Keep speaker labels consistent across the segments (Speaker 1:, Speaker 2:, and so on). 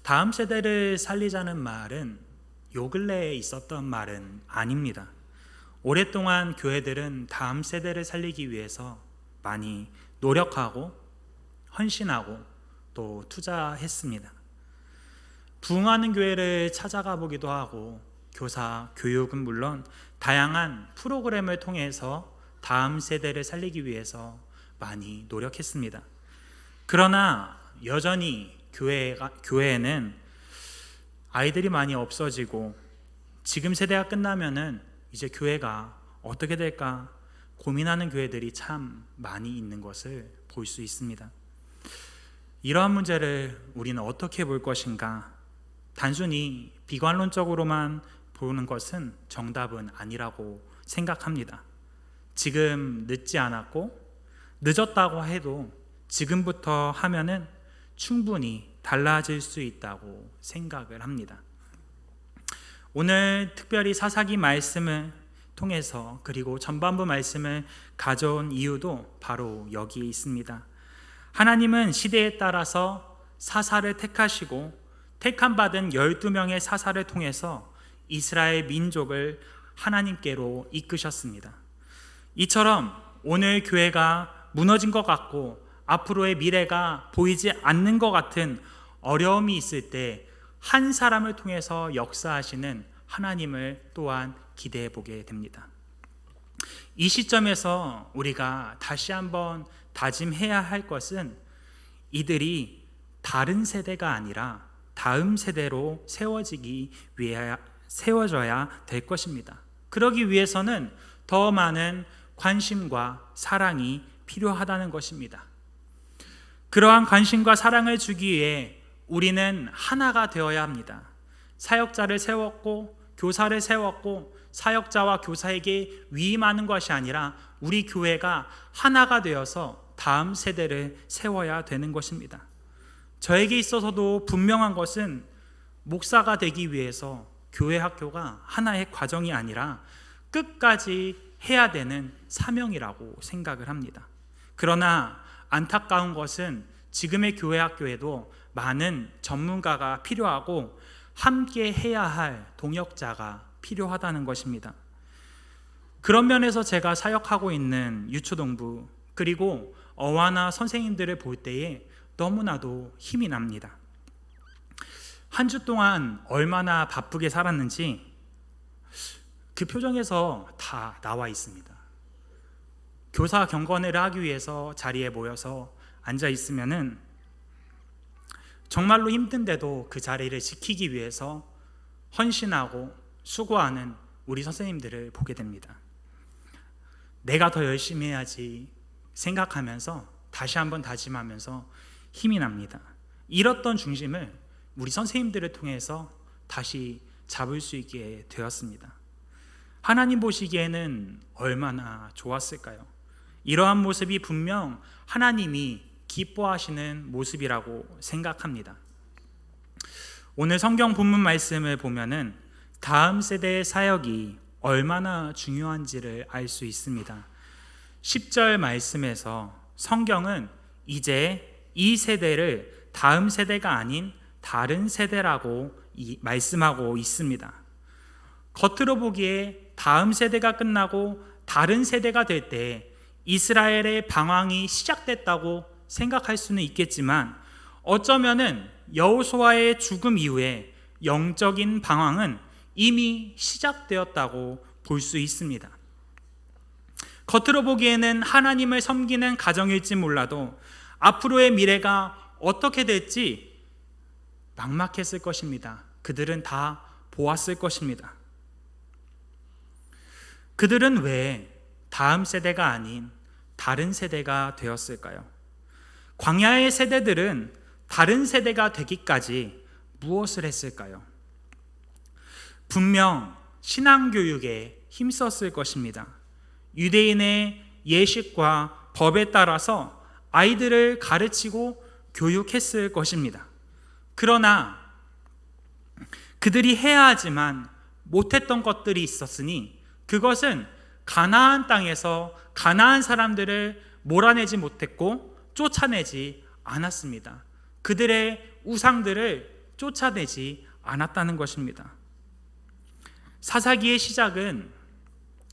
Speaker 1: 다음 세대를 살리자는 말은 요 근래에 있었던 말은 아닙니다. 오랫동안 교회들은 다음 세대를 살리기 위해서 많이 노력하고 헌신하고 또 투자했습니다. 부흥하는 교회를 찾아가 보기도 하고 교사, 교육은 물론 다양한 프로그램을 통해서 다음 세대를 살리기 위해서 많이 노력했습니다. 그러나 여전히 교회에는 아이들이 많이 없어지고 지금 세대가 끝나면은 이제 교회가 어떻게 될까 고민하는 교회들이 참 많이 있는 것을 볼 수 있습니다. 이러한 문제를 우리는 어떻게 볼 것인가? 단순히 비관론적으로만 보는 것은 정답은 아니라고 생각합니다. 지금 늦지 않았고 늦었다고 해도 지금부터 하면은 충분히 달라질 수 있다고 생각을 합니다. 오늘 특별히 사사기 말씀을 통해서 그리고 전반부 말씀을 가져온 이유도 바로 여기에 있습니다. 하나님은 시대에 따라서 사사를 택하시고 택함 받은 12명의 사사를 통해서 이스라엘 민족을 하나님께로 이끄셨습니다. 이처럼 오늘 교회가 무너진 것 같고 앞으로의 미래가 보이지 않는 것 같은 어려움이 있을 때 한 사람을 통해서 역사하시는 하나님을 또한 기대해 보게 됩니다. 이 시점에서 우리가 다시 한번 다짐해야 할 것은 이들이 다른 세대가 아니라 다음 세대로 세워져야 될 것입니다. 그러기 위해서는 더 많은 관심과 사랑이 필요하다는 것입니다. 그러한 관심과 사랑을 주기 위해 우리는 하나가 되어야 합니다. 사역자를 세웠고 교사를 세웠고 사역자와 교사에게 위임하는 것이 아니라 우리 교회가 하나가 되어서 다음 세대를 세워야 되는 것입니다. 저에게 있어서도 분명한 것은 목사가 되기 위해서 교회 학교가 하나의 과정이 아니라 끝까지 해야 되는 사명이라고 생각을 합니다. 그러나 안타까운 것은 지금의 교회 학교에도 많은 전문가가 필요하고 함께 해야 할 동역자가 필요하다는 것입니다. 그런 면에서 제가 사역하고 있는 유초동부 그리고 어와나 선생님들을 볼 때에 너무나도 힘이 납니다. 한 주 동안 얼마나 바쁘게 살았는지 그 표정에서 다 나와 있습니다. 교사 경건회를 하기 위해서 자리에 모여서 앉아 있으면은 정말로 힘든데도 그 자리를 지키기 위해서 헌신하고 수고하는 우리 선생님들을 보게 됩니다. 내가 더 열심히 해야지 생각하면서 다시 한번 다짐하면서 힘이 납니다. 잃었던 중심을 우리 선생님들을 통해서 다시 잡을 수 있게 되었습니다. 하나님 보시기에는 얼마나 좋았을까요? 이러한 모습이 분명 하나님이 기뻐하시는 모습이라고 생각합니다. 오늘 성경 본문 말씀을 보면은 다음 세대의 사역이 얼마나 중요한지를 알 수 있습니다. 10절 말씀에서 성경은 이제 이 세대를 다음 세대가 아닌 다른 세대라고 말씀하고 있습니다. 겉으로 보기에 다음 세대가 끝나고 다른 세대가 될 때 이스라엘의 방황이 시작됐다고 생각할 수는 있겠지만 어쩌면은 여호수아의 죽음 이후에 영적인 방황은 이미 시작되었다고 볼 수 있습니다. 겉으로 보기에는 하나님을 섬기는 가정일지 몰라도 앞으로의 미래가 어떻게 될지 막막했을 것입니다. 그들은 다 보았을 것입니다. 그들은 왜 다음 세대가 아닌 다른 세대가 되었을까요? 광야의 세대들은 다른 세대가 되기까지 무엇을 했을까요? 분명 신앙교육에 힘썼을 것입니다. 유대인의 예식과 법에 따라서 아이들을 가르치고 교육했을 것입니다. 그러나 그들이 해야 하지만 못했던 것들이 있었으니 그것은 가나안 땅에서 가나안 사람들을 몰아내지 못했고 쫓아내지 않았습니다. 그들의 우상들을 쫓아내지 않았다는 것입니다. 사사기의 시작은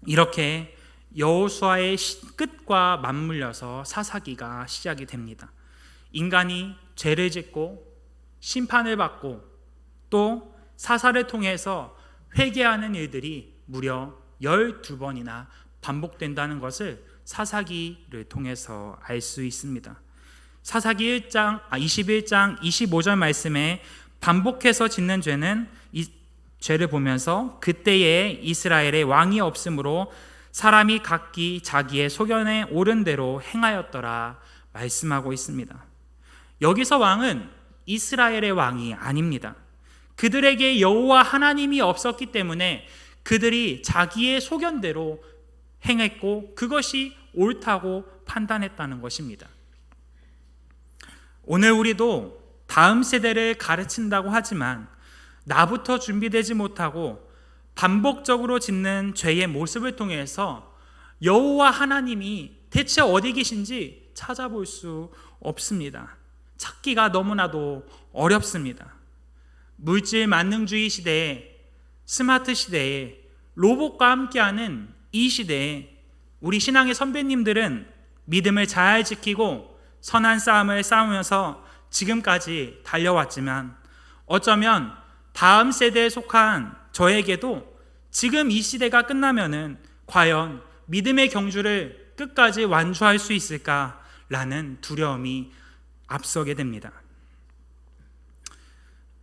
Speaker 1: 이렇게 여호수아의 끝과 맞물려서 사사기가 시작이 됩니다. 인간이 죄를 짓고 심판을 받고 또 사사를 통해서 회개하는 일들이 무려 12번이나 반복된다는 것을 사사기를 통해서 알 수 있습니다. 사사기 21장 25절 말씀에 반복해서 짓는 죄는 이 죄를 보면서 그때에 이스라엘에 왕이 없으므로 사람이 각기 자기의 소견에 옳은 대로 행하였더라 말씀하고 있습니다. 여기서 왕은 이스라엘의 왕이 아닙니다. 그들에게 여호와 하나님이 없었기 때문에 그들이 자기의 소견대로 행했고 그것이 옳다고 판단했다는 것입니다. 오늘 우리도 다음 세대를 가르친다고 하지만 나부터 준비되지 못하고 반복적으로 짓는 죄의 모습을 통해서 여호와 하나님이 대체 어디 계신지 찾아볼 수 없습니다. 찾기가 너무나도 어렵습니다. 물질 만능주의 시대에, 스마트 시대에, 로봇과 함께하는 이 시대에 우리 신앙의 선배님들은 믿음을 잘 지키고 선한 싸움을 싸우면서 지금까지 달려왔지만 어쩌면 다음 세대에 속한 저에게도 지금 이 시대가 끝나면은 과연 믿음의 경주를 끝까지 완주할 수 있을까라는 두려움이 앞서게 됩니다.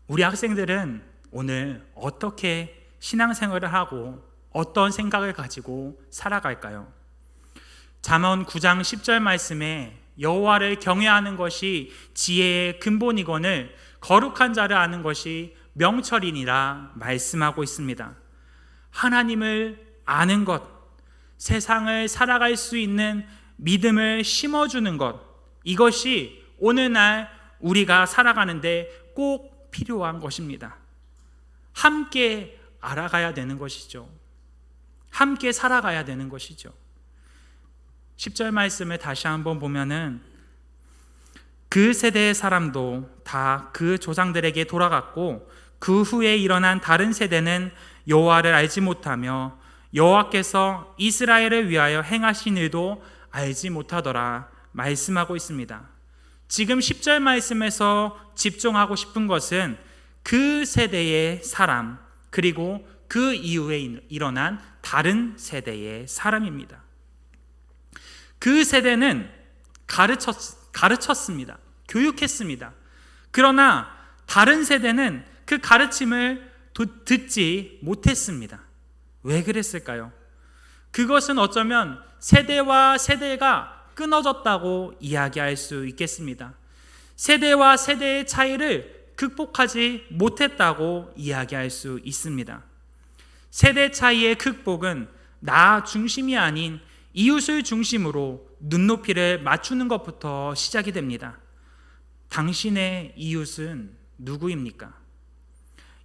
Speaker 1: 우리 학생들은 오늘 어떻게 신앙생활을 하고 어떤 생각을 가지고 살아갈까요? 잠언 9장 10절 말씀에 여호와를 경외하는 것이 지혜의 근본이거늘 거룩한 자를 아는 것이 명철이니라 말씀하고 있습니다. 하나님을 아는 것, 세상을 살아갈 수 있는 믿음을 심어주는 것, 이것이 오늘날 우리가 살아가는데 꼭 필요한 것입니다. 함께 알아가야 되는 것이죠. 함께 살아가야 되는 것이죠. 10절 말씀을 다시 한번 보면은 그 세대의 사람도 다 그 조상들에게 돌아갔고 그 후에 일어난 다른 세대는 여호와를 알지 못하며 여호와께서 이스라엘을 위하여 행하신 일도 알지 못하더라 말씀하고 있습니다. 지금 10절 말씀에서 집중하고 싶은 것은 그 세대의 사람 그리고 그 이후에 일어난 다른 세대의 사람입니다. 그 세대는 가르쳤습니다. 교육했습니다. 그러나 다른 세대는 그 가르침을 듣지 못했습니다. 왜 그랬을까요? 그것은 어쩌면 세대와 세대가 끊어졌다고 이야기할 수 있겠습니다. 세대와 세대의 차이를 극복하지 못했다고 이야기할 수 있습니다. 세대 차이의 극복은 나 중심이 아닌 이웃을 중심으로 눈높이를 맞추는 것부터 시작이 됩니다. 당신의 이웃은 누구입니까?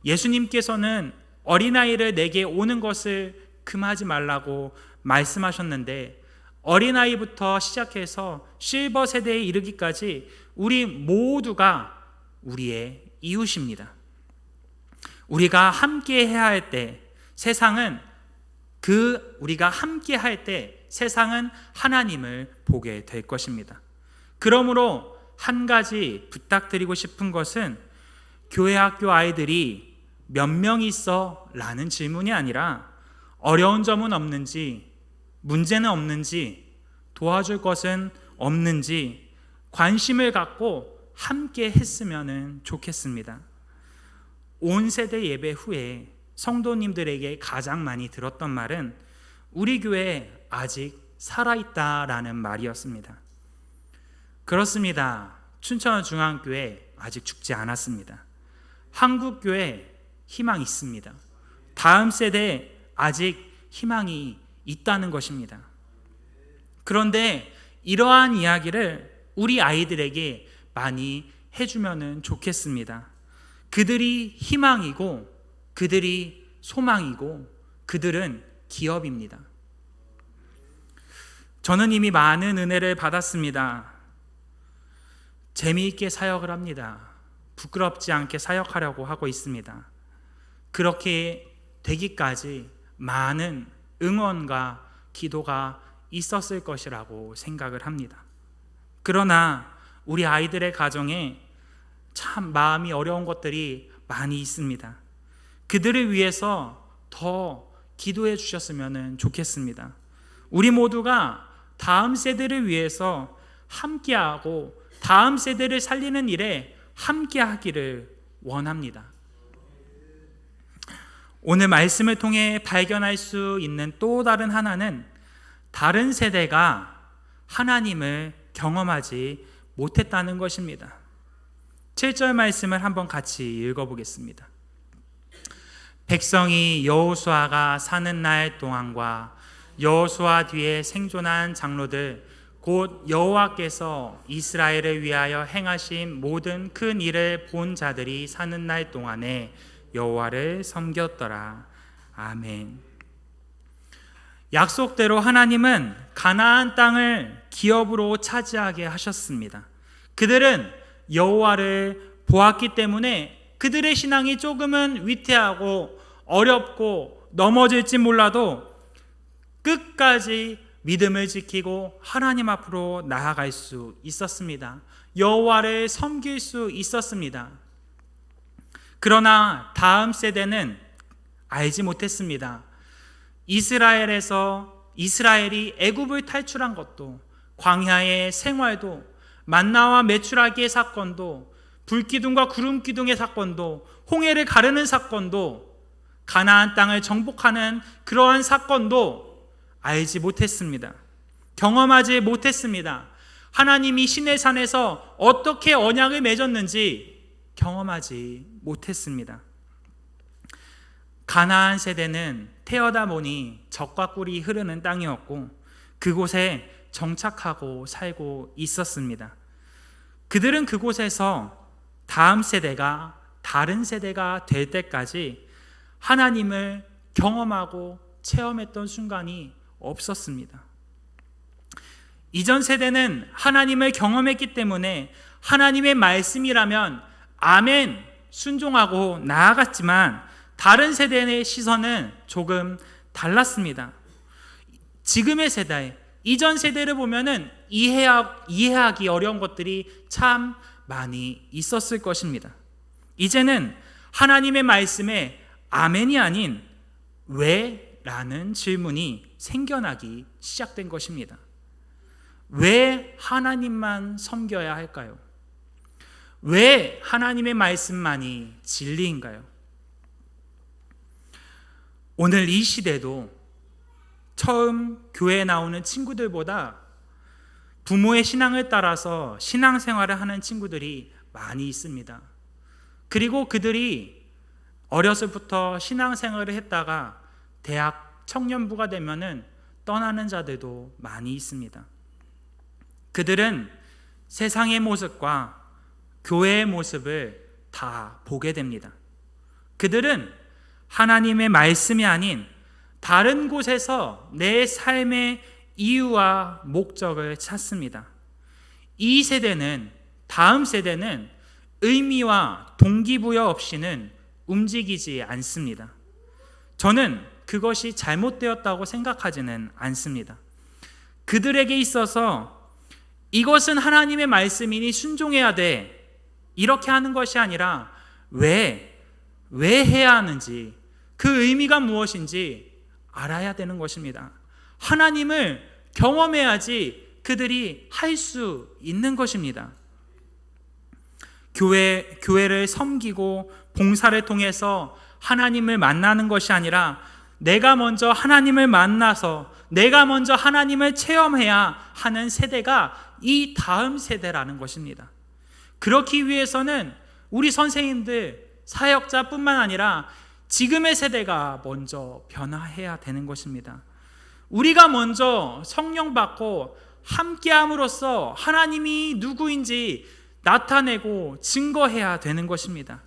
Speaker 1: 예수님께서는 어린아이를 내게 오는 것을 금하지 말라고 말씀하셨는데 어린아이부터 시작해서 실버 세대에 이르기까지 우리 모두가 우리의 이웃입니다. 우리가 함께 해야 할 때 세상은 우리가 함께 할 때 세상은 하나님을 보게 될 것입니다. 그러므로 한 가지 부탁드리고 싶은 것은 교회 학교 아이들이 몇 명 있어? 라는 질문이 아니라 어려운 점은 없는지, 문제는 없는지, 도와줄 것은 없는지 관심을 갖고 함께 했으면 좋겠습니다. 온 세대 예배 후에 성도님들에게 가장 많이 들었던 말은 우리 교회 아직 살아있다라는 말이었습니다. 그렇습니다. 춘천중앙교회 아직 죽지 않았습니다. 한국교회 희망 있습니다. 다음 세대에 아직 희망이 있다는 것입니다. 그런데 이러한 이야기를 우리 아이들에게 많이 해주면 좋겠습니다. 그들이 희망이고 그들이 소망이고 그들은 기업입니다. 저는 이미 많은 은혜를 받았습니다. 재미있게 사역을 합니다. 부끄럽지 않게 사역하려고 하고 있습니다. 그렇게 되기까지 많은 응원과 기도가 있었을 것이라고 생각을 합니다. 그러나 우리 아이들의 가정에 참 마음이 어려운 것들이 많이 있습니다. 그들을 위해서 더 기도해 주셨으면 좋겠습니다. 우리 모두가 다음 세대를 위해서 함께하고 다음 세대를 살리는 일에 함께하기를 원합니다. 오늘 말씀을 통해 발견할 수 있는 또 다른 하나는 다른 세대가 하나님을 경험하지 못했다는 것입니다. 7절 말씀을 한번 같이 읽어보겠습니다. 백성이 여호수아가 사는 날 동안과 여호수아 뒤에 생존한 장로들 곧 여호와께서 이스라엘을 위하여 행하신 모든 큰 일을 본 자들이 사는 날 동안에 여호와를 섬겼더라. 아멘. 약속대로 하나님은 가나안 땅을 기업으로 차지하게 하셨습니다. 그들은 여호와를 보았기 때문에 그들의 신앙이 조금은 위태하고 어렵고 넘어질지 몰라도 끝까지 믿음을 지키고 하나님 앞으로 나아갈 수 있었습니다. 여호와를 섬길 수 있었습니다. 그러나 다음 세대는 알지 못했습니다. 이스라엘이 애굽을 탈출한 것도, 광야의 생활도, 만나와 메추라기의 사건도, 불기둥과 구름기둥의 사건도, 홍해를 가르는 사건도, 가나안 땅을 정복하는 그러한 사건도 알지 못했습니다. 경험하지 못했습니다. 하나님이 시내산에서 어떻게 언약을 맺었는지 경험하지 못했습니다. 가나안 세대는 태어다 보니 젖과 꿀이 흐르는 땅이었고 그곳에 정착하고 살고 있었습니다. 그들은 그곳에서 다음 세대가 다른 세대가 될 때까지 하나님을 경험하고 체험했던 순간이 없었습니다. 이전 세대는 하나님을 경험했기 때문에 하나님의 말씀이라면 아멘 순종하고 나아갔지만 다른 세대의 시선은 조금 달랐습니다. 지금의 세대, 이전 세대를 보면은 이해하기 어려운 것들이 참 많이 있었을 것입니다. 이제는 하나님의 말씀에 아멘이 아닌 왜? 라는 질문이 생겨나기 시작된 것입니다. 왜 하나님만 섬겨야 할까요? 왜 하나님의 말씀만이 진리인가요? 오늘 이 시대도 처음 교회에 나오는 친구들보다 부모의 신앙을 따라서 신앙생활을 하는 친구들이 많이 있습니다. 그리고 그들이 어려서부터 신앙생활을 했다가 대학 청년부가 되면은 떠나는 자들도 많이 있습니다. 그들은 세상의 모습과 교회의 모습을 다 보게 됩니다. 그들은 하나님의 말씀이 아닌 다른 곳에서 내 삶의 이유와 목적을 찾습니다. 이 세대는, 다음 세대는 의미와 동기부여 없이는 움직이지 않습니다. 저는 그것이 잘못되었다고 생각하지는 않습니다. 그들에게 있어서 이것은 하나님의 말씀이니 순종해야 돼, 이렇게 하는 것이 아니라 왜 해야 하는지, 그 의미가 무엇인지 알아야 되는 것입니다. 하나님을 경험해야지 그들이 할 수 있는 것입니다. 교회를 섬기고 봉사를 통해서 하나님을 만나는 것이 아니라 내가 먼저 하나님을 만나서 내가 먼저 하나님을 체험해야 하는 세대가 이 다음 세대라는 것입니다. 그렇기 위해서는 우리 선생님들, 사역자뿐만 아니라 지금의 세대가 먼저 변화해야 되는 것입니다. 우리가 먼저 성령 받고 함께함으로써 하나님이 누구인지 나타내고 증거해야 되는 것입니다.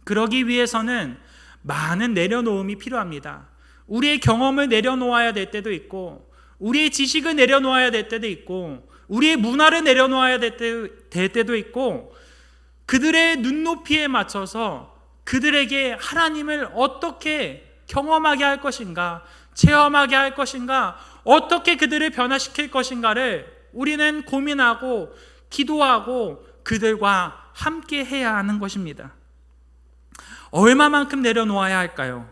Speaker 1: 그러기 위해서는 많은 내려놓음이 필요합니다. 우리의 경험을 내려놓아야 될 때도 있고, 우리의 지식을 내려놓아야 될 때도 있고, 우리의 문화를 내려놓아야 될 때도 있고, 그들의 눈높이에 맞춰서 그들에게 하나님을 어떻게 경험하게 할 것인가, 체험하게 할 것인가, 어떻게 그들을 변화시킬 것인가를 우리는 고민하고 기도하고 그들과 함께 해야 하는 것입니다. 얼마만큼 내려놓아야 할까요?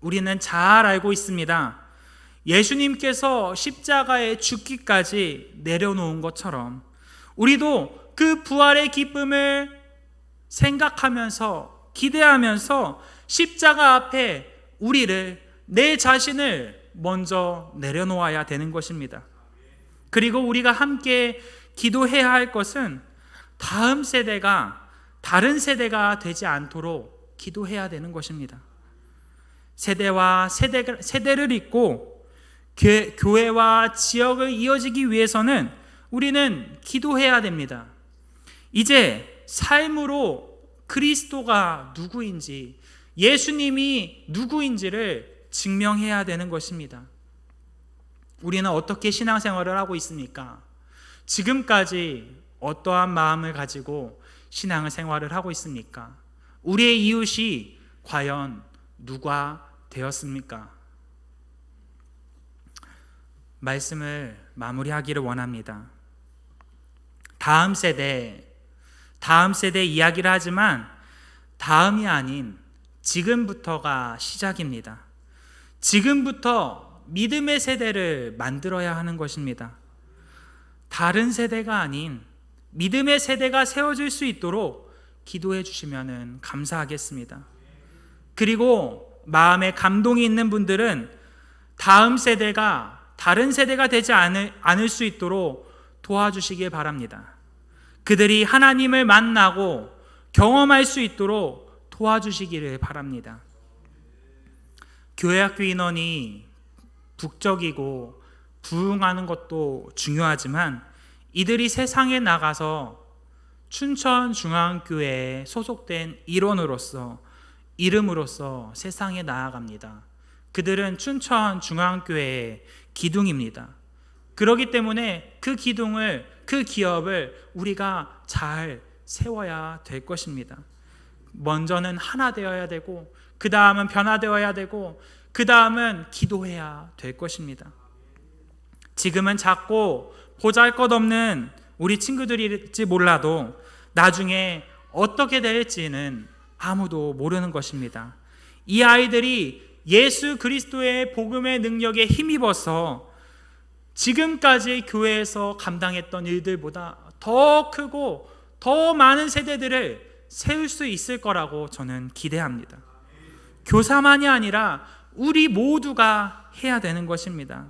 Speaker 1: 우리는 잘 알고 있습니다. 예수님께서 십자가에 죽기까지 내려놓은 것처럼 우리도 그 부활의 기쁨을 생각하면서 기대하면서 십자가 앞에 우리를, 내 자신을 먼저 내려놓아야 되는 것입니다. 그리고 우리가 함께 기도해야 할 것은 다음 세대가 다른 세대가 되지 않도록 기도해야 되는 것입니다. 세대와 세대를 잇고 교회와 지역을 이어지기 위해서는 우리는 기도해야 됩니다. 이제 삶으로 그리스도가 누구인지, 예수님이 누구인지를 증명해야 되는 것입니다. 우리는 어떻게 신앙생활을 하고 있습니까? 지금까지 어떠한 마음을 가지고 신앙생활을 하고 있습니까? 우리의 이웃이 과연 누가 되었습니까? 말씀을 마무리하기를 원합니다. 다음 세대 이야기를 하지만 다음이 아닌 지금부터가 시작입니다. 지금부터 믿음의 세대를 만들어야 하는 것입니다. 다른 세대가 아닌 믿음의 세대가 세워질 수 있도록 기도해 주시면 감사하겠습니다. 그리고 마음에 감동이 있는 분들은 다음 세대가 다른 세대가 되지 않을 수 있도록 도와주시길 바랍니다. 그들이 하나님을 만나고 경험할 수 있도록 도와주시기를 바랍니다. 교회학교 인원이 북적이고 부흥하는 것도 중요하지만 이들이 세상에 나가서 춘천중앙교회에 소속된 일원으로서, 이름으로서 세상에 나아갑니다. 그들은 춘천중앙교회의 기둥입니다. 그렇기 때문에 그 기둥을, 그 기업을 우리가 잘 세워야 될 것입니다. 먼저는 하나 되어야 되고, 그 다음은 변화되어야 되고, 그 다음은 기도해야 될 것입니다. 지금은 작고 보잘것없는 우리 친구들일지 몰라도 나중에 어떻게 될지는 아무도 모르는 것입니다. 이 아이들이 예수 그리스도의 복음의 능력에 힘입어서 지금까지 교회에서 감당했던 일들보다 더 크고 더 많은 세대들을 세울 수 있을 거라고 저는 기대합니다. 교사만이 아니라 우리 모두가 해야 되는 것입니다.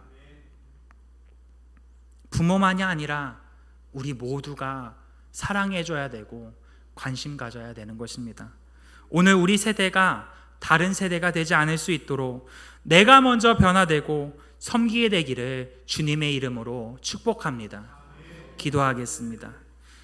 Speaker 1: 부모만이 아니라 우리 모두가 사랑해줘야 되고 관심 가져야 되는 것입니다. 오늘 우리 세대가 다른 세대가 되지 않을 수 있도록 내가 먼저 변화되고 섬기게 되기를 주님의 이름으로 축복합니다. 기도하겠습니다.